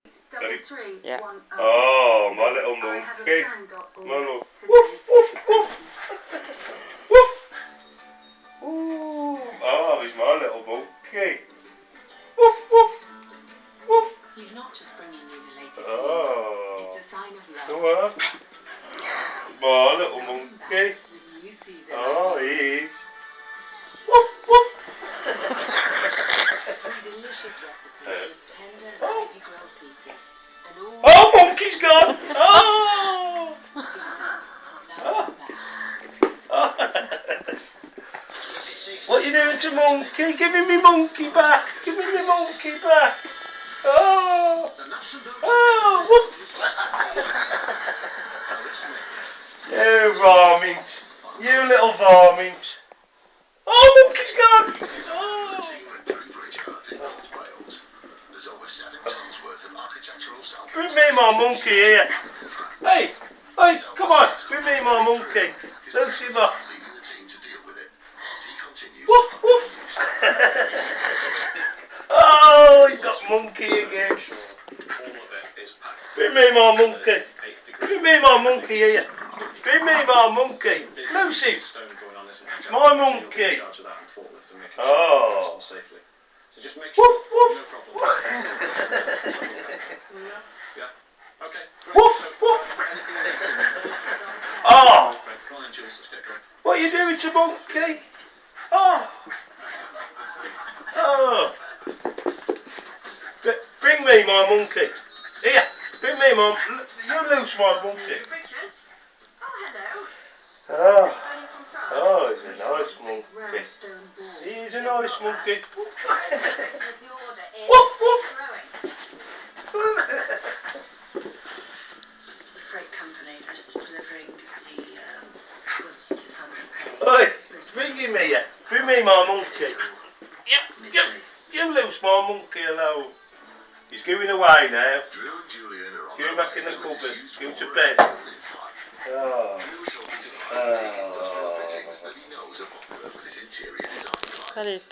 Yeah. Oh, my little monkey. My little woof, woof, woof. Woof. Ooh. Oh, he's my little monkey. Woof, woof, woof. He's not just bringing you the latest Oh. news. It's a sign of love. What? My little monkey. The new season. Oh, he is. Woof, woof. Three delicious recipes with tender, lightly grilled pieces. And all Oh, monkey's gone. Oh. now back. What you doing to monkey? Give me my monkey back. Give me my monkey back. Oh. Oh. Woof. You varmint. You little varmint. Oh, monkey's gone. Oh. Bring me my monkey here. Hey, hey, come on. Bring me my monkey. Lucy, ma. Woof, woof. Oh, he's got monkey again. Bring me my monkey. Bring me my monkey here. Bring me my monkey. Lucy. It's my monkey. Oh. Woof, woof. Woof, woof. Oh. What are you doing to monkey? Oh. Oh. Bring me my monkey. Here. Bring me my... You loose my monkey. Richard? Oh, hello. Oh. Phoning from France. Oh, he's a nice monkey. Round stone ball. He's a nice monkey. The order is Woof, woof. growing. The freight company is delivering the goods to Saint-Tropez. Oi, bring him here. Bring me my monkey. You loose my monkey alone. He's going away now. He's going back in the cupboard. He's going to bed. Oh. Oh. Got it.